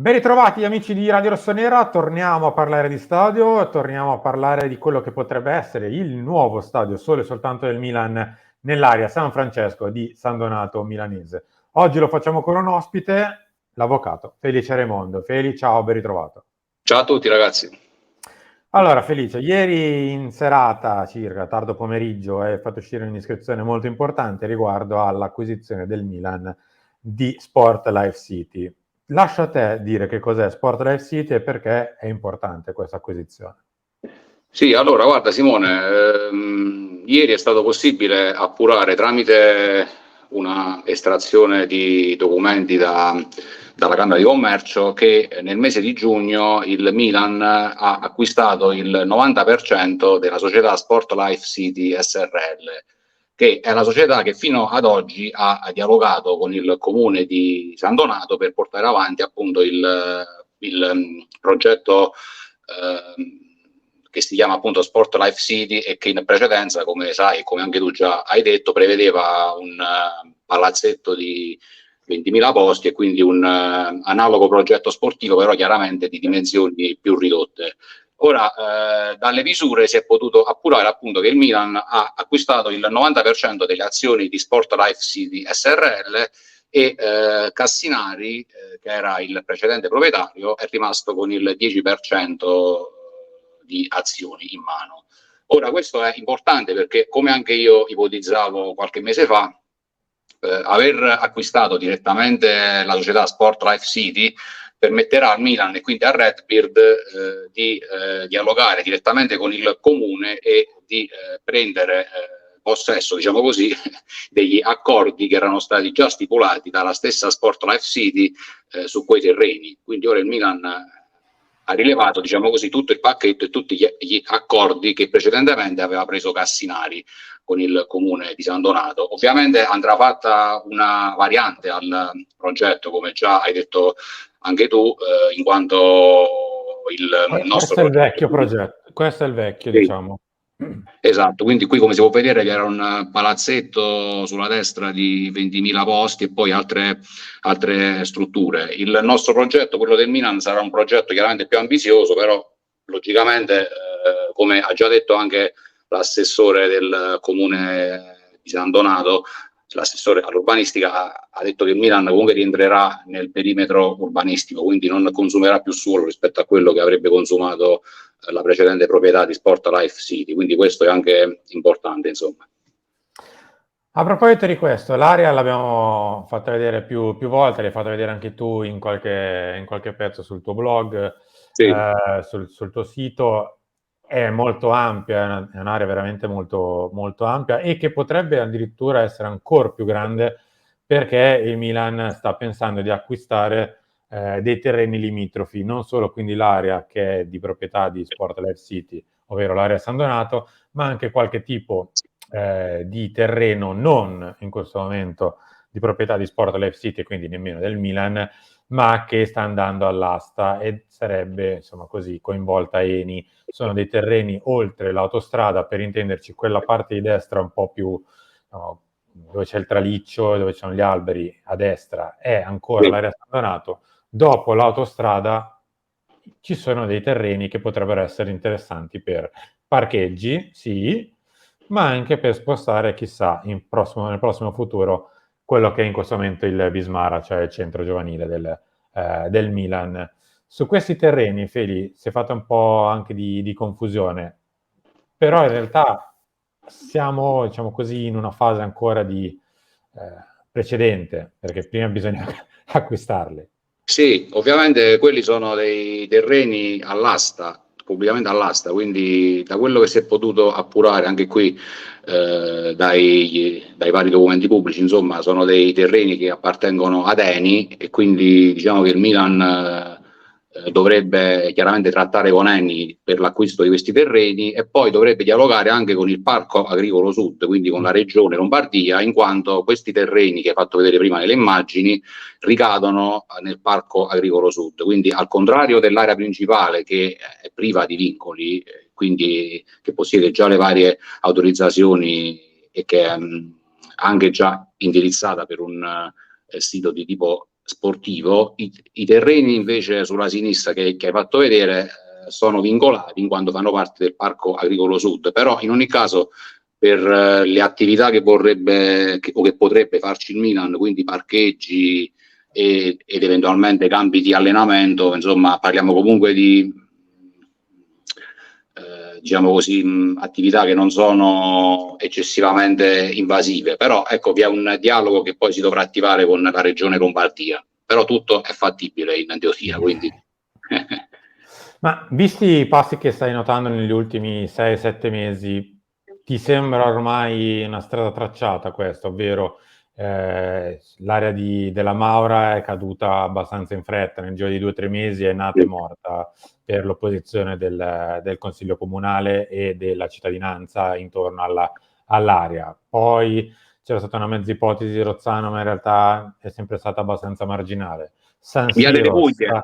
Ben ritrovati amici di Radio Rossonera, torniamo a parlare di stadio, torniamo a parlare di quello che potrebbe essere il nuovo stadio solo e soltanto del Milan nell'area San Francesco di San Donato milanese. Oggi lo facciamo con un ospite, l'avvocato Felice Raimondo. Feli, ciao, ben ritrovato. Ciao a tutti ragazzi. Allora Felice, ieri in serata, circa tardo pomeriggio, hai fatto uscire un'iscrizione molto importante riguardo all'acquisizione del Milan di Sport Life City. Lascia a te dire che cos'è Sport Life City e perché è importante questa acquisizione. Sì, allora guarda Simone, ieri è stato possibile appurare tramite una estrazione di documenti dalla Camera di Commercio che nel mese di giugno il Milan ha acquistato il 90% della società Sport Life City SRL, che è la società che fino ad oggi ha dialogato con il comune di San Donato per portare avanti appunto il progetto che si chiama appunto Sport Life City e che in precedenza, come sai, come anche tu già hai detto, prevedeva un palazzetto di 20.000 posti e quindi un analogo progetto sportivo, però chiaramente di dimensioni più ridotte. Ora, dalle misure si è potuto appurare appunto che il Milan ha acquistato il 90% delle azioni di Sport Life City SRL e Cassinari, che era il precedente proprietario, è rimasto con il 10% di azioni in mano. Ora, questo è importante perché, come anche io ipotizzavo qualche mese fa, aver acquistato direttamente la società Sport Life City permetterà al Milan e quindi a Redbird di dialogare direttamente con il comune e di prendere possesso, diciamo così, degli accordi che erano stati già stipulati dalla stessa Sport Life City su quei terreni. Quindi ora il Milan ha rilevato, diciamo così, tutto il pacchetto e tutti gli accordi che precedentemente aveva preso Cassinari con il comune di San Donato. Ovviamente andrà fatta una variante al progetto, come già hai detto anche tu, in quanto il nostro Questo è il vecchio progetto, questo è il vecchio, sì. diciamo. Esatto, quindi qui come si può vedere c'era un palazzetto sulla destra di 20.000 posti e poi altre strutture. Il nostro progetto, quello del Milan, sarà un progetto chiaramente più ambizioso, però logicamente, come ha già detto anche l'assessore del comune di San Donato, l'assessore all'urbanistica ha detto che il Milan comunque rientrerà nel perimetro urbanistico, quindi non consumerà più suolo rispetto a quello che avrebbe consumato la precedente proprietà di Sport Life City, quindi questo è anche importante, insomma. A proposito di questo, l'area l'abbiamo fatta vedere più volte, l'hai fatta vedere anche tu in qualche pezzo sul tuo blog, Sì. sul tuo sito. È molto ampia, è un'area veramente molto, molto ampia e che potrebbe addirittura essere ancora più grande perché il Milan sta pensando di acquistare dei terreni limitrofi, non solo quindi l'area che è di proprietà di Sport Life City, ovvero l'area San Donato, ma anche qualche tipo di terreno non in questo momento di proprietà di Sport Life City e quindi nemmeno del Milan, ma che sta andando all'asta e sarebbe insomma così coinvolta Eni. Sono dei terreni oltre l'autostrada, per intenderci quella parte di destra un po' più dove c'è il traliccio, dove ci sono gli alberi a destra è ancora l'area San Donato. Dopo l'autostrada ci sono dei terreni che potrebbero essere interessanti per parcheggi, sì, ma anche per spostare, chissà, nel prossimo futuro, quello che è in questo momento il Vismara, cioè il centro giovanile del Milan. Su questi terreni, Feli, si è fatta un po' anche di confusione, però in realtà siamo, diciamo così, in una fase ancora di precedente, perché prima bisogna acquistarli. Sì, ovviamente quelli sono dei terreni all'asta, pubblicamente all'asta, quindi da quello che si è potuto appurare anche qui dai vari documenti pubblici, insomma, sono dei terreni che appartengono ad Eni e quindi diciamo che il Milan dovrebbe chiaramente trattare con Eni per l'acquisto di questi terreni e poi dovrebbe dialogare anche con il Parco Agricolo Sud, quindi con la regione Lombardia, in quanto questi terreni che hai fatto vedere prima nelle immagini ricadono nel Parco Agricolo Sud, quindi al contrario dell'area principale che è priva di vincoli, quindi che possiede già le varie autorizzazioni e che è anche già indirizzata per un sito di tipo sportivo. I terreni invece sulla sinistra che hai fatto vedere sono vincolati in quanto fanno parte del Parco Agricolo Sud, però in ogni caso per le attività che vorrebbe o che potrebbe farci il Milan, quindi parcheggi ed eventualmente campi di allenamento, insomma parliamo comunque di diciamo così, attività che non sono eccessivamente invasive, però ecco vi è un dialogo che poi si dovrà attivare con la regione Lombardia, però tutto è fattibile in teoria, quindi Ma visti i passi che stai notando negli ultimi 6-7 mesi, ti sembra ormai una strada tracciata questa, ovvero l'area della Maura è caduta abbastanza in fretta, nel giro di 2-3 mesi è nata e morta per l'opposizione del Consiglio Comunale e della cittadinanza intorno all'area. Poi c'era stata una mezza ipotesi di Rozzano, ma in realtà è sempre stata abbastanza marginale. San Via delle Siro Puglie,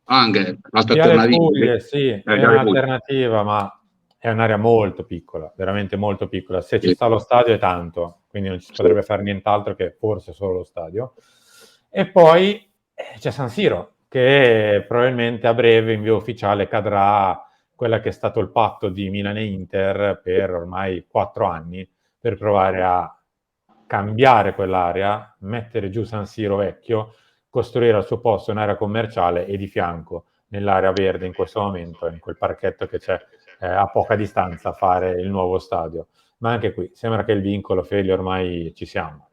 anche l'altra Viale alternativa. Puglie, sì, è Via delle Puglie. un'alternativa, ma è un'area molto piccola, veramente molto piccola. Se ci sta lo stadio è tanto, quindi non ci potrebbe fare nient'altro che forse solo lo stadio. E poi c'è San Siro, che probabilmente a breve in via ufficiale cadrà quella che è stato il patto di Milan e Inter per ormai 4 anni, per provare a cambiare quell'area, mettere giù San Siro vecchio, costruire al suo posto un'area commerciale e di fianco nell'area verde in questo momento, in quel parchetto che c'è a poca distanza, fare il nuovo stadio. Ma anche qui sembra che il vincolo, Feli, ormai ci siamo.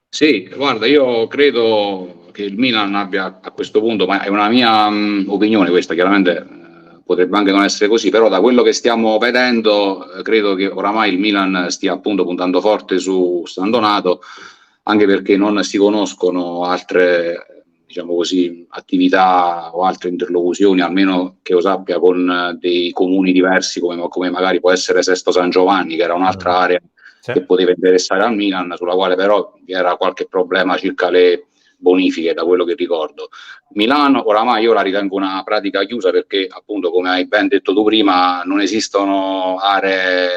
Sì, guarda, io credo che il Milan abbia a questo punto, ma è una mia opinione questa, chiaramente potrebbe anche non essere così, però da quello che stiamo vedendo credo che oramai il Milan stia appunto puntando forte su San Donato, anche perché non si conoscono altre, diciamo così, attività o altre interlocuzioni, almeno che io sappia, con dei comuni diversi come magari può essere Sesto San Giovanni, che era un'altra area che poteva interessare al Milan, sulla quale però vi era qualche problema circa le bonifiche, da quello che ricordo. Milano oramai io la ritengo una pratica chiusa perché appunto, come hai ben detto tu prima, non esistono aree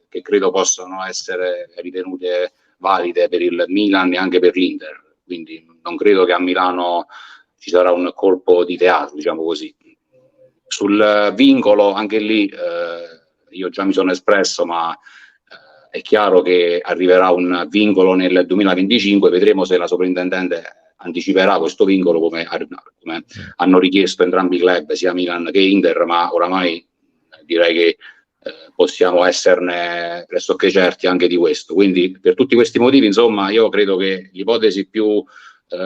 che credo possano essere ritenute valide per il Milan e anche per l'Inter, quindi non credo che a Milano ci sarà un colpo di teatro, diciamo così. Sul vincolo anche lì io già mi sono espresso, ma è chiaro che arriverà un vincolo nel 2025, vedremo se la sovrintendente anticiperà questo vincolo come hanno richiesto entrambi i club, sia Milan che Inter, ma oramai direi che possiamo esserne pressoché certi anche di questo. Quindi per tutti questi motivi, insomma, io credo che l'ipotesi più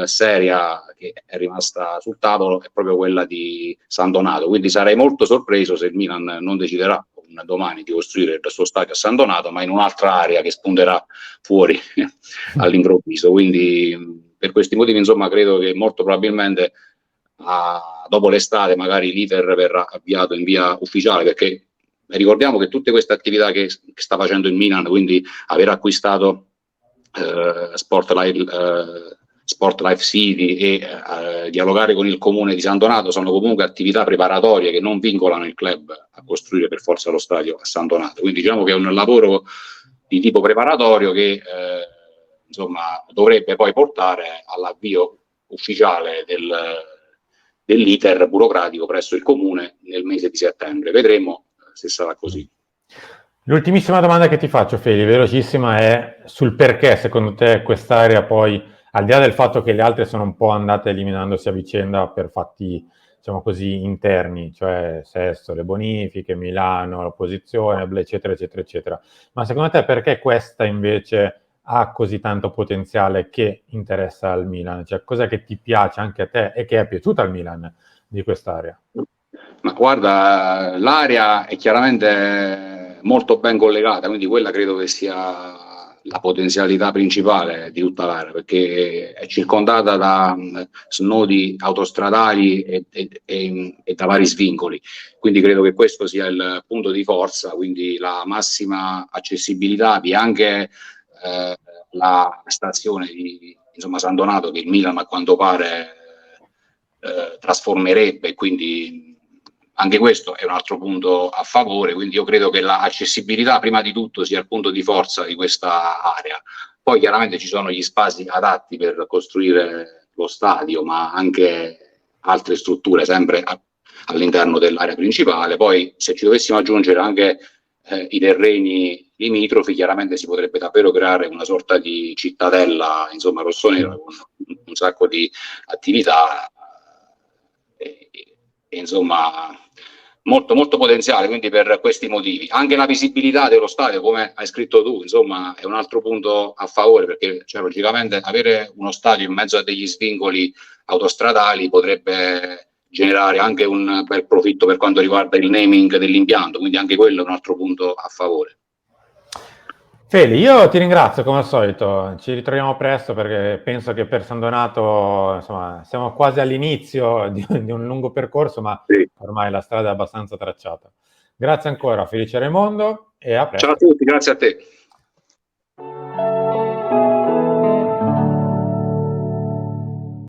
seria che è rimasta sul tavolo è proprio quella di San Donato, quindi sarei molto sorpreso se il Milan non deciderà domani di costruire il suo stadio a San Donato, ma in un'altra area che spunterà fuori all'improvviso. Quindi per questi motivi, insomma, credo che molto probabilmente dopo l'estate magari l'iter verrà avviato in via ufficiale, perché ricordiamo che tutte queste attività che sta facendo il Milan, quindi aver acquistato Sport Life City e dialogare con il comune di San Donato sono comunque attività preparatorie che non vincolano il club a costruire per forza lo stadio a San Donato, quindi diciamo che è un lavoro di tipo preparatorio che insomma dovrebbe poi portare all'avvio ufficiale dell'iter burocratico presso il comune nel mese di settembre. Vedremo se sarà così. L'ultimissima domanda che ti faccio, Feli, velocissima, è sul perché secondo te quest'area poi, al di là del fatto che le altre sono un po' andate eliminandosi a vicenda per fatti, diciamo così, interni, cioè Sesto, le bonifiche, Milano, l'opposizione, eccetera, eccetera, eccetera. Ma secondo te perché questa invece ha così tanto potenziale che interessa al Milan? Cioè, cos'è che ti piace anche a te e che è piaciuta al Milan di quest'area? Ma guarda, l'area è chiaramente molto ben collegata, quindi quella credo che sia la potenzialità principale di tutta l'area, perché è circondata da snodi autostradali e da vari svincoli, quindi credo che questo sia il punto di forza, quindi la massima accessibilità di anche la stazione di San Donato, che il Milan a quanto pare trasformerebbe, quindi anche questo è un altro punto a favore, quindi io credo che l'accessibilità prima di tutto sia il punto di forza di questa area. Poi chiaramente ci sono gli spazi adatti per costruire lo stadio, ma anche altre strutture sempre all'interno dell'area principale. Poi se ci dovessimo aggiungere anche i terreni limitrofi, chiaramente si potrebbe davvero creare una sorta di cittadella, insomma, rossonera, con un sacco di attività e insomma molto molto potenziale, quindi per questi motivi. Anche la visibilità dello stadio, come hai scritto tu, insomma, è un altro punto a favore, perché cioè, logicamente avere uno stadio in mezzo a degli svincoli autostradali potrebbe generare anche un bel profitto per quanto riguarda il naming dell'impianto, quindi anche quello è un altro punto a favore. Feli, io ti ringrazio come al solito, ci ritroviamo presto perché penso che per San Donato, insomma, siamo quasi all'inizio di un lungo percorso, ma Sì. ormai la strada è abbastanza tracciata. Grazie ancora, Felice Raimondo, e a presto. Ciao a tutti, grazie a te.